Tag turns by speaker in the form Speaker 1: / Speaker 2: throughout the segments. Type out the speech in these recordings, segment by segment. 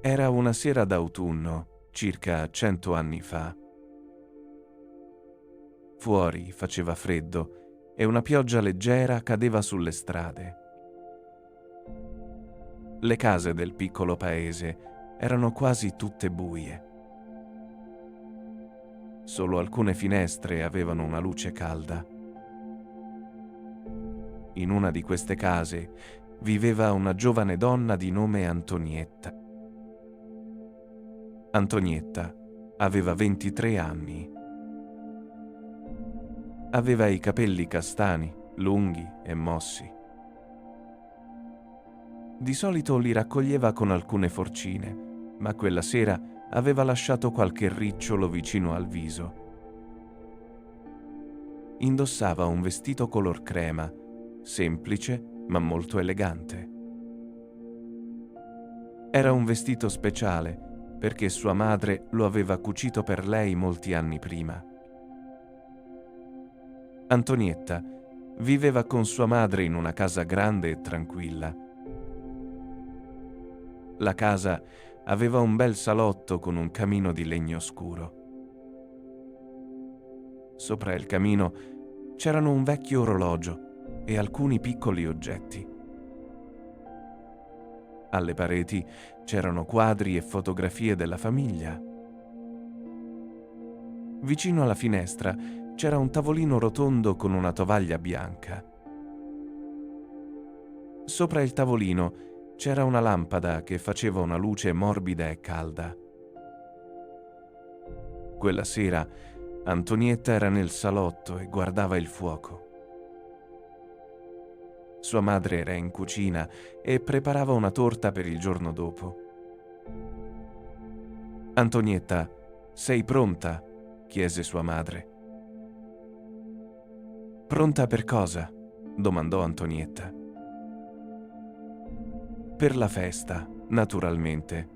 Speaker 1: Era una sera d'autunno, circa 100 anni fa. Fuori faceva freddo e una pioggia leggera cadeva sulle strade. Le case del piccolo paese erano quasi tutte buie. Solo alcune finestre avevano una luce calda. In una di queste case viveva una giovane donna di nome Antonietta. Antonietta aveva 23 anni. Aveva i capelli castani, lunghi e mossi. Di solito li raccoglieva con alcune forcine, ma quella sera aveva lasciato qualche ricciolo vicino al viso. Indossava un vestito color crema, semplice ma molto elegante. Era un vestito speciale perché sua madre lo aveva cucito per lei molti anni prima. Antonietta viveva con sua madre in una casa grande e tranquilla. La casa aveva un bel salotto con un camino di legno scuro. Sopra il camino c'erano un vecchio orologio e alcuni piccoli oggetti. Alle pareti c'erano quadri e fotografie della famiglia. Vicino alla finestra c'era un tavolino rotondo con una tovaglia bianca. Sopra il tavolino c'era una lampada che faceva una luce morbida e calda. Quella sera Antonietta era nel salotto e guardava il fuoco. Sua madre era in cucina e preparava una torta per il giorno dopo. «Antonietta, sei pronta?» chiese sua madre. «Pronta per cosa?» domandò Antonietta. «Per la festa, naturalmente».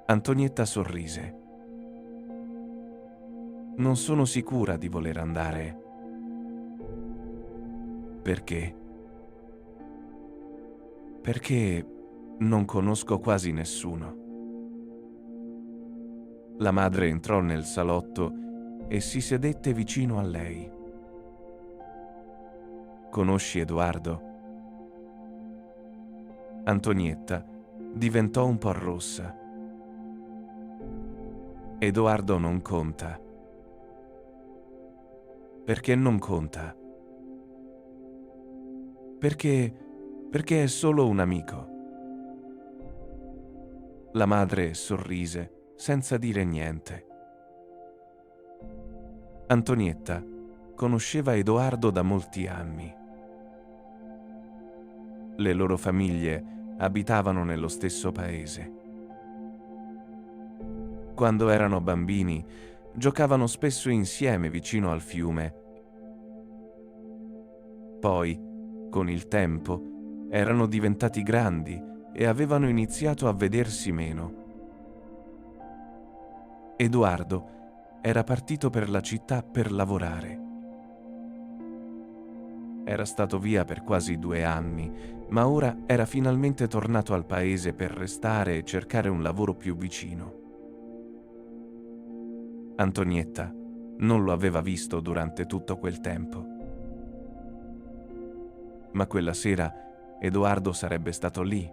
Speaker 1: Antonietta sorrise. «Non sono sicura di voler andare». «Perché?» «Perché non conosco quasi nessuno». La madre entrò nel salotto e si sedette vicino a lei. «Conosci Edoardo?» Antonietta diventò un po' rossa. «Edoardo non conta». «Perché non conta?» Perché è solo un amico». La madre sorrise senza dire niente. Antonietta conosceva Edoardo da molti anni. Le loro famiglie abitavano nello stesso paese. Quando erano bambini, giocavano spesso insieme vicino al fiume. Poi, con il tempo, erano diventati grandi e avevano iniziato a vedersi meno. Edoardo era partito per la città per lavorare. Era stato via per quasi 2 anni, ma ora era finalmente tornato al paese per restare e cercare un lavoro più vicino. Antonietta non lo aveva visto durante tutto quel tempo. Ma quella sera Edoardo sarebbe stato lì.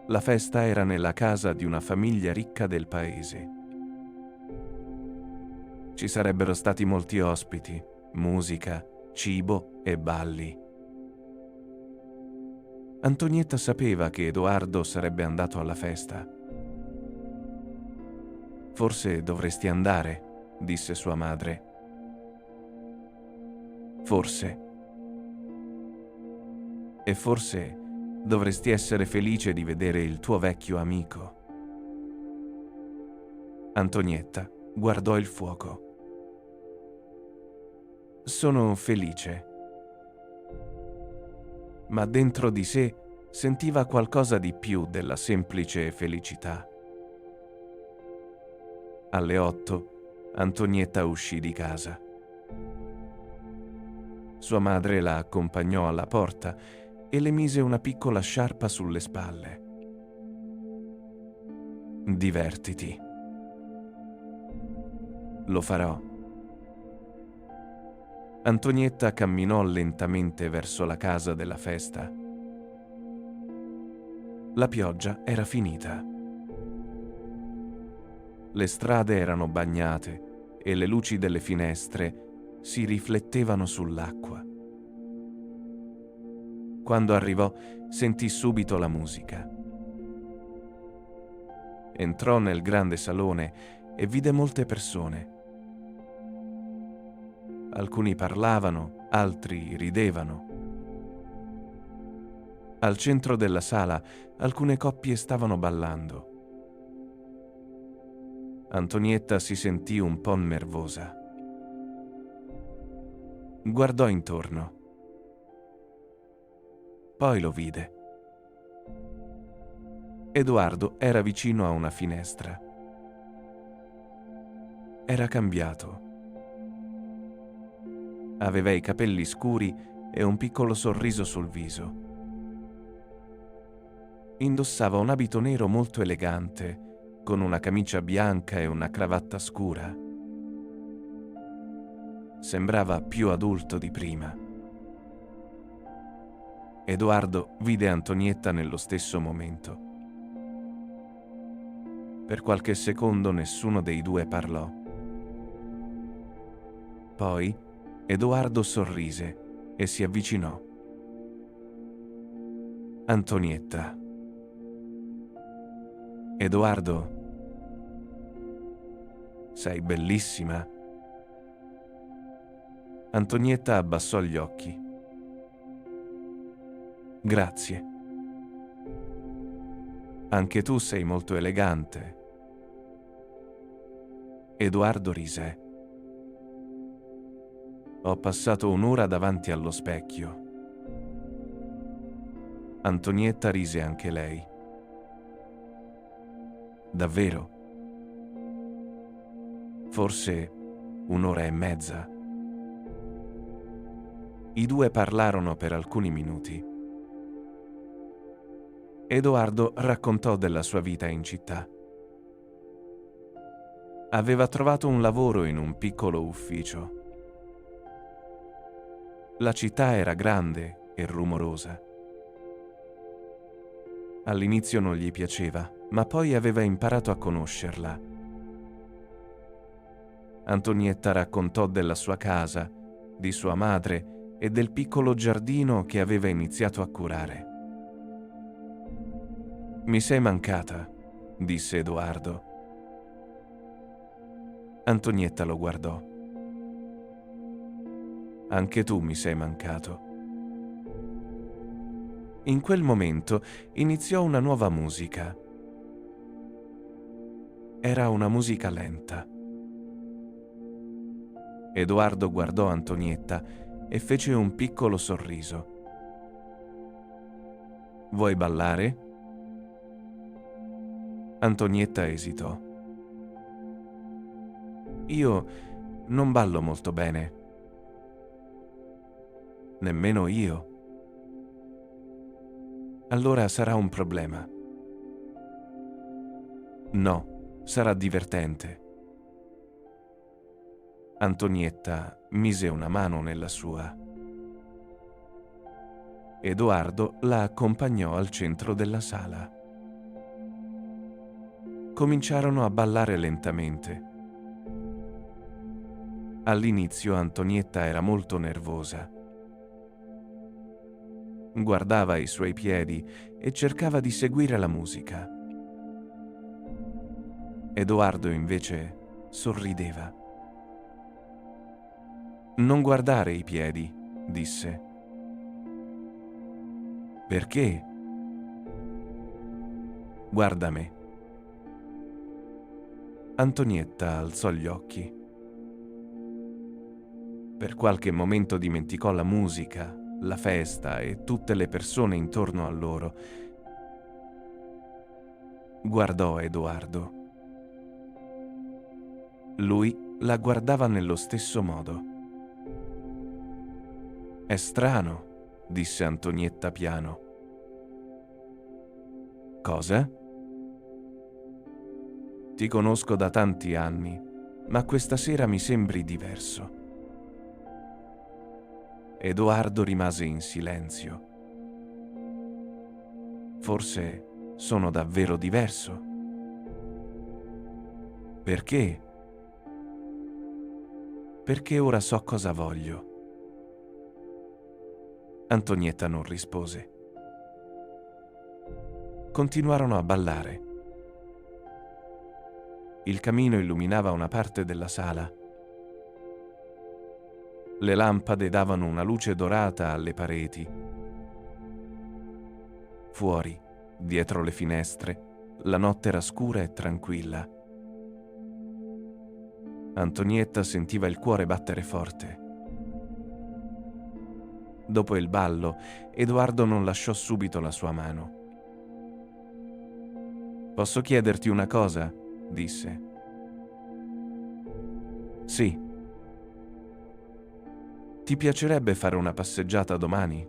Speaker 1: La festa era nella casa di una famiglia ricca del paese. Ci sarebbero stati molti ospiti, musica, cibo e balli. Antonietta sapeva che Edoardo sarebbe andato alla festa. «Forse dovresti andare», disse sua madre. «Forse. E forse dovresti essere felice di vedere il tuo vecchio amico». Antonietta guardò il fuoco. «Sono felice». Ma dentro di sé sentiva qualcosa di più della semplice felicità. Alle 8 Antonietta uscì di casa. Sua madre la accompagnò alla porta e le mise una piccola sciarpa sulle spalle. Divertiti. Lo farò. Antonietta camminò lentamente verso la casa della festa. La pioggia era finita. Le strade erano bagnate e le luci delle finestre si riflettevano sull'acqua. Quando arrivò, sentì subito la musica. Entrò nel grande salone e vide molte persone. Alcuni parlavano, altri ridevano. Al centro della sala, alcune coppie stavano ballando. Antonietta si sentì un po' nervosa. Guardò intorno. Poi lo vide. Edoardo era vicino a una finestra. Era cambiato. Aveva i capelli scuri e un piccolo sorriso sul viso. Indossava un abito nero molto elegante, con una camicia bianca e una cravatta scura. Sembrava più adulto di prima. Edoardo vide Antonietta nello stesso momento. Per qualche secondo nessuno dei due parlò. Poi Edoardo sorrise e si avvicinò. Antonietta. Edoardo, sei bellissima. Antonietta abbassò gli occhi. Grazie. Anche tu sei molto elegante. Edoardo rise. Ho passato un'ora davanti allo specchio. Antonietta rise anche lei. Davvero? Forse un'ora e mezza. I due parlarono per alcuni minuti. Edoardo raccontò della sua vita in città. Aveva trovato un lavoro in un piccolo ufficio. La città era grande e rumorosa. All'inizio non gli piaceva, ma poi aveva imparato a conoscerla. Antonietta raccontò della sua casa, di sua madre e del piccolo giardino che aveva iniziato a curare. Mi sei mancata, disse Edoardo. Antonietta lo guardò. Anche tu mi sei mancato. In quel momento iniziò una nuova musica. Era una musica lenta. Edoardo guardò Antonietta e fece un piccolo sorriso. Vuoi ballare? Antonietta esitò. Io non ballo molto bene. Nemmeno io. Allora sarà un problema. No, sarà divertente. Antonietta mise una mano nella sua. Edoardo la accompagnò al centro della sala. Cominciarono a ballare lentamente. All'inizio Antonietta era molto nervosa. Guardava i suoi piedi e cercava di seguire la musica. Edoardo invece sorrideva. Non guardare i piedi, disse. Perché? Guarda me. Antonietta alzò gli occhi. Per qualche momento dimenticò la musica, la festa e tutte le persone intorno a loro. Guardò Edoardo. Lui la guardava nello stesso modo. È strano, disse Antonietta piano. Cosa? Ti conosco da tanti anni, ma questa sera mi sembri diverso. Edoardo rimase in silenzio. Forse sono davvero diverso? Perché? Perché ora so cosa voglio. Antonietta non rispose. Continuarono a ballare. Il camino illuminava una parte della sala. Le lampade davano una luce dorata alle pareti. Fuori, dietro le finestre, la notte era scura e tranquilla. Antonietta sentiva il cuore battere forte. Dopo il ballo, Edoardo non lasciò subito la sua mano. «Posso chiederti una cosa?» disse. «Sì. Ti piacerebbe fare una passeggiata domani?»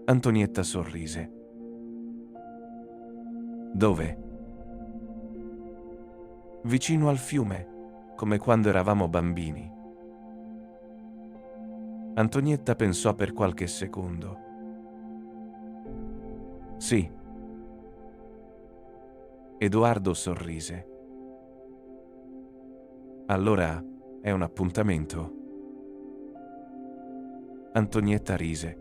Speaker 1: Antonietta sorrise. «Dove?» «Vicino al fiume, come quando eravamo bambini». Antonietta pensò per qualche secondo. «Sì». Edoardo sorrise. «Allora è un appuntamento?» Antonietta rise.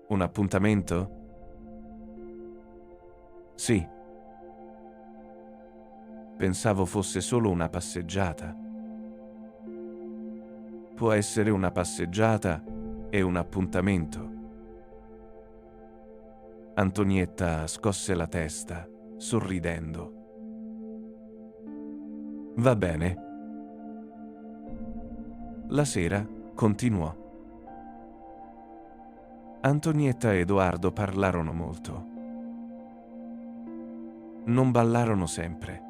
Speaker 1: «Un appuntamento?» «Sì. Pensavo fosse solo una passeggiata». «Può essere una passeggiata e un appuntamento». Antonietta scosse la testa, sorridendo. «Va bene». La sera continuò. Antonietta e Edoardo parlarono molto. Non ballarono sempre.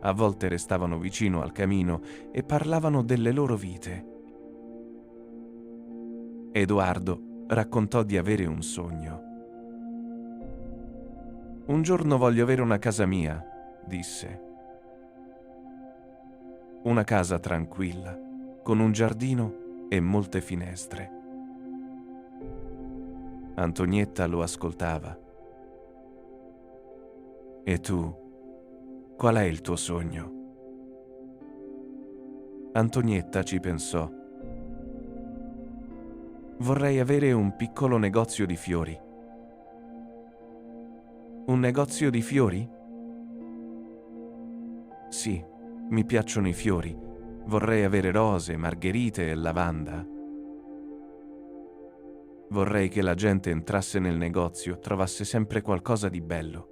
Speaker 1: A volte restavano vicino al camino e parlavano delle loro vite. Edoardo raccontò di avere un sogno. «Un giorno voglio avere una casa mia», disse. «Una casa tranquilla, con un giardino e molte finestre». Antonietta lo ascoltava. «E tu, qual è il tuo sogno?» Antonietta ci pensò. «Vorrei avere un piccolo negozio di fiori». «Un negozio di fiori?» «Sì, mi piacciono i fiori. Vorrei avere rose, margherite e lavanda. Vorrei che la gente entrasse nel negozio, trovasse sempre qualcosa di bello».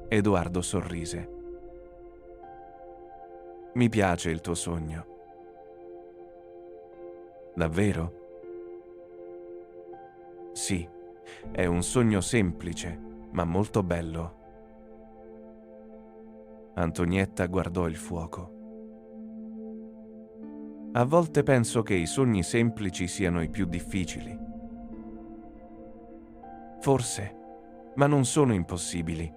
Speaker 1: Edoardo sorrise. «Mi piace il tuo sogno». «Davvero?» «Sì, è un sogno semplice, ma molto bello». Antonietta guardò il fuoco. «A volte penso che i sogni semplici siano i più difficili». «Forse, ma non sono impossibili».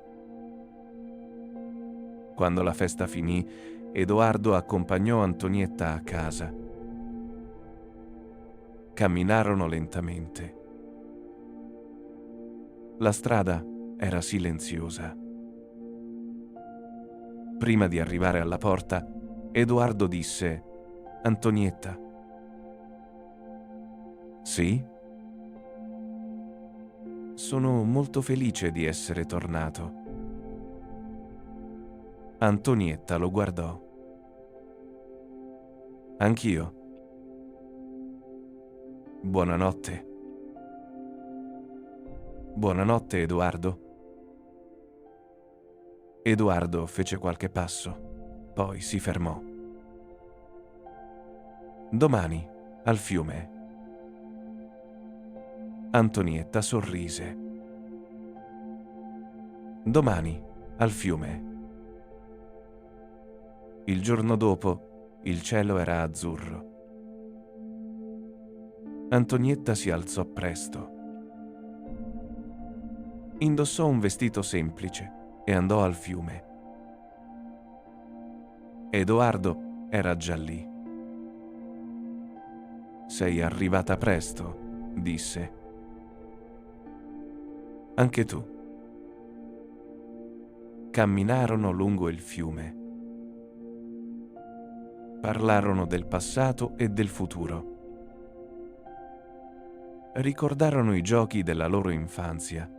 Speaker 1: Quando la festa finì, Edoardo accompagnò Antonietta a casa. Camminarono lentamente. La strada era silenziosa. Prima di arrivare alla porta, Edoardo disse: «Antonietta». «Sì?» «Sono molto felice di essere tornato». Antonietta lo guardò. «Anch'io». «Buonanotte». «Buonanotte, Edoardo». Edoardo fece qualche passo, poi si fermò. «Domani, al fiume». Antonietta sorrise. «Domani, al fiume». Il giorno dopo, Il cielo era azzurro. Antonietta si alzò presto. Indossò un vestito semplice e andò al fiume. Edoardo era già lì. «Sei arrivata presto», disse. «Anche tu». Camminarono lungo il fiume. Parlarono del passato e del futuro. Ricordarono i giochi della loro infanzia.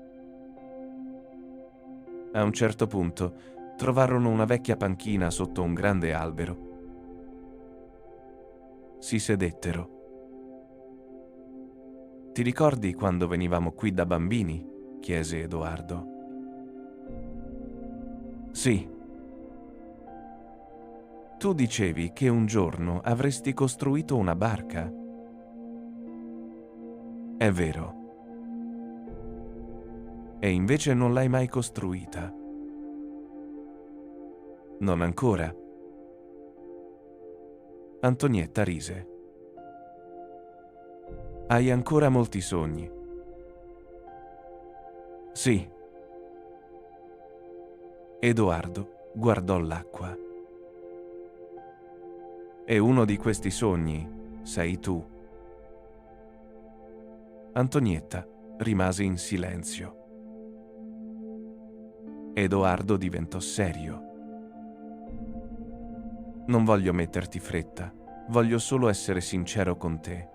Speaker 1: A un certo punto trovarono una vecchia panchina sotto un grande albero. Si sedettero. «Ti ricordi quando venivamo qui da bambini?» chiese Edoardo. «Sì». «Tu dicevi che un giorno avresti costruito una barca?» «È vero». «E invece non l'hai mai costruita?» «Non ancora». Antonietta rise. «Hai ancora molti sogni?» «Sì». Edoardo guardò l'acqua. «E uno di questi sogni sei tu». Antonietta rimase in silenzio. Edoardo diventò serio. «Non voglio metterti fretta, voglio solo essere sincero con te.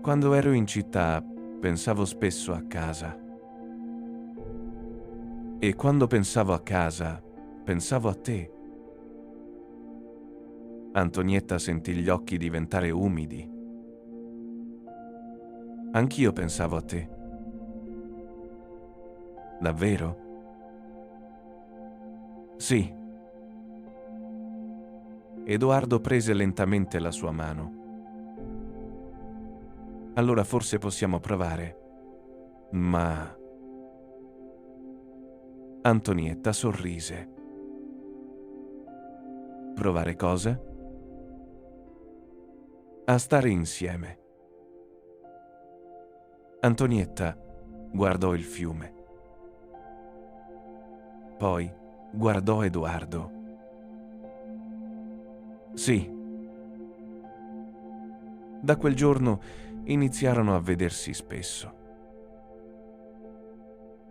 Speaker 1: Quando ero in città pensavo spesso a casa. E quando pensavo a casa, pensavo a te». Antonietta sentì gli occhi diventare umidi. «Anch'io pensavo a te». «Davvero?» «Sì». Edoardo prese lentamente la sua mano. «Allora forse possiamo provare». «Ma...» Antonietta sorrise. «Provare cosa?» «A stare insieme». Antonietta guardò il fiume. Poi guardò Edoardo. «Sì». Da quel giorno iniziarono a vedersi spesso.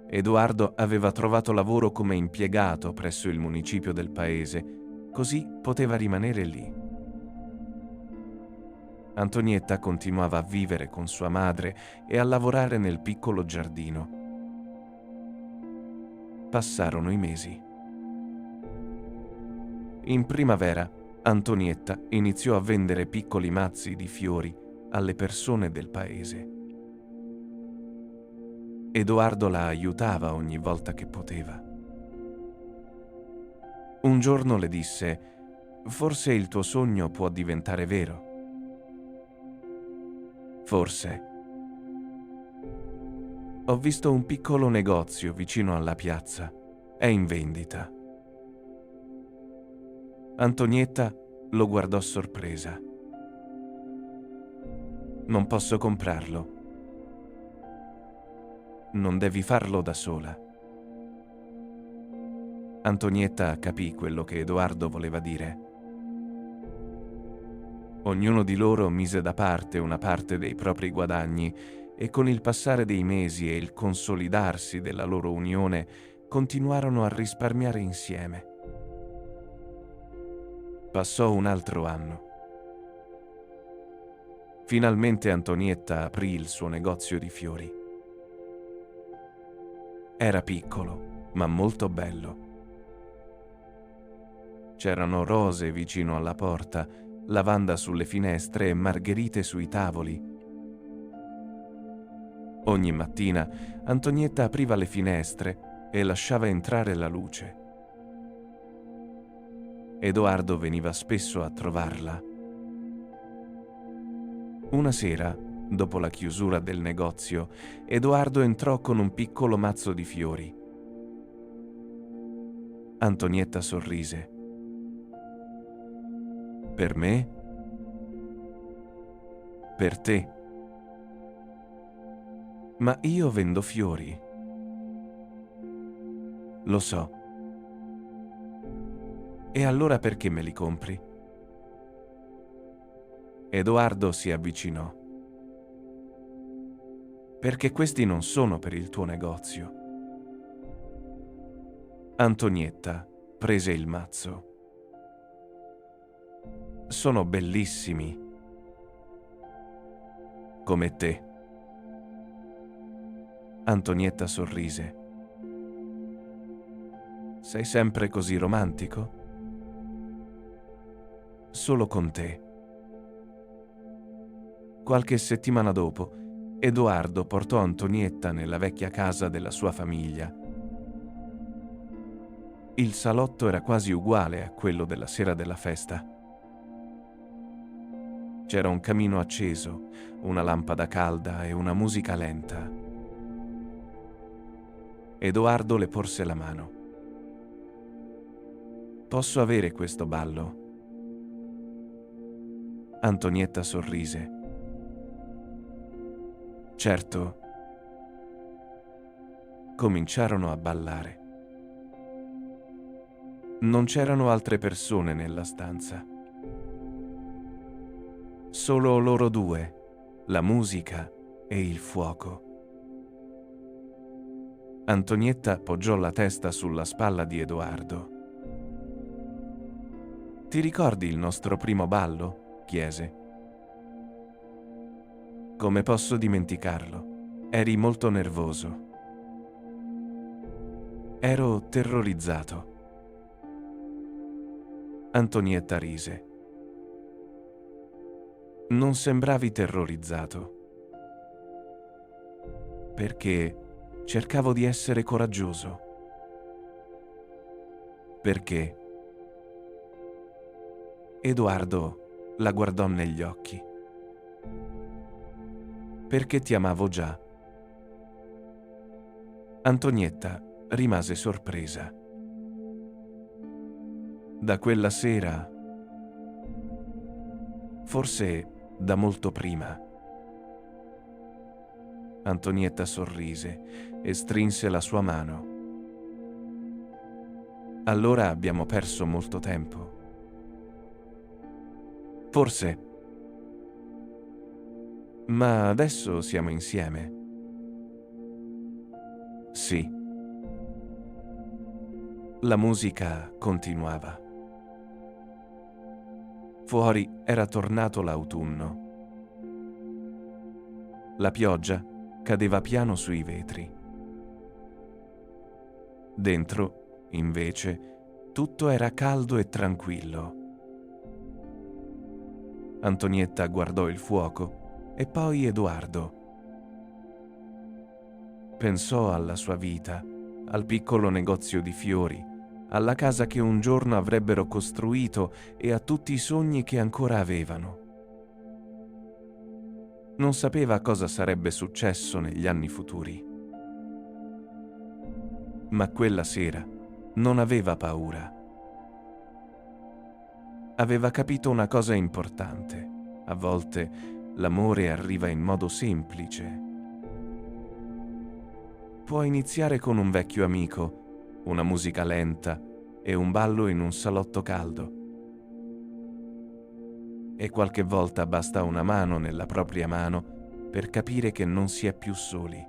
Speaker 1: Edoardo aveva trovato lavoro come impiegato presso il municipio del paese, così poteva rimanere lì. Antonietta continuava a vivere con sua madre e a lavorare nel piccolo giardino. Passarono i mesi. In primavera, Antonietta iniziò a vendere piccoli mazzi di fiori alle persone del paese. Edoardo la aiutava ogni volta che poteva. Un giorno le disse: «Forse il tuo sogno può diventare vero». «Forse». «Ho visto un piccolo negozio vicino alla piazza. È in vendita». Antonietta lo guardò sorpresa. «Non posso comprarlo». «Non devi farlo da sola». Antonietta capì quello che Edoardo voleva dire. Ognuno di loro mise da parte una parte dei propri guadagni e con il passare dei mesi e il consolidarsi della loro unione continuarono a risparmiare insieme. Passò un altro anno. Finalmente Antonietta aprì il suo negozio di fiori. Era piccolo, ma molto bello. C'erano rose vicino alla porta, lavanda sulle finestre e margherite sui tavoli. Ogni mattina Antonietta apriva le finestre e lasciava entrare la luce. Edoardo veniva spesso a trovarla. Una sera, dopo la chiusura del negozio, Edoardo entrò con un piccolo mazzo di fiori. Antonietta sorrise. Per me? Per te? Ma io vendo fiori. Lo so. E allora perché me li compri? Edoardo si avvicinò. Perché questi non sono per il tuo negozio. Antonietta prese il mazzo. Sono bellissimi. Come te. Antonietta sorrise. Sei sempre così romantico? Solo con te. Qualche settimana dopo, Edoardo portò Antonietta nella vecchia casa della sua famiglia. Il salotto era quasi uguale a quello della sera della festa. C'era un camino acceso, una lampada calda e una musica lenta. Edoardo le porse la mano. Posso avere questo ballo? Antonietta sorrise. Certo. Cominciarono a ballare. Non c'erano altre persone nella stanza. Solo loro due, la musica e il fuoco. Antonietta poggiò la testa sulla spalla di Edoardo. Ti ricordi il nostro primo ballo? Chiese. Come posso dimenticarlo? Eri molto nervoso. Ero terrorizzato. Antonietta rise. Non sembravi terrorizzato. Perché cercavo di essere coraggioso. Perché? Edoardo la guardò negli occhi. Perché ti amavo già. Antonietta rimase sorpresa. Da quella sera, forse da molto prima. Antonietta sorrise e strinse la sua mano. Allora abbiamo perso molto tempo. Forse. Ma adesso siamo insieme. Sì. La musica continuava. Fuori era tornato l'autunno. La pioggia cadeva piano sui vetri. Dentro, invece, tutto era caldo e tranquillo. Antonietta guardò il fuoco e poi Edoardo. Pensò alla sua vita, al piccolo negozio di fiori, alla casa che un giorno avrebbero costruito e a tutti i sogni che ancora avevano. Non sapeva cosa sarebbe successo negli anni futuri. Ma quella sera non aveva paura. Aveva capito una cosa importante. A volte l'amore arriva in modo semplice. Può iniziare con un vecchio amico, una musica lenta e un ballo in un salotto caldo. E qualche volta basta una mano nella propria mano per capire che non si è più soli.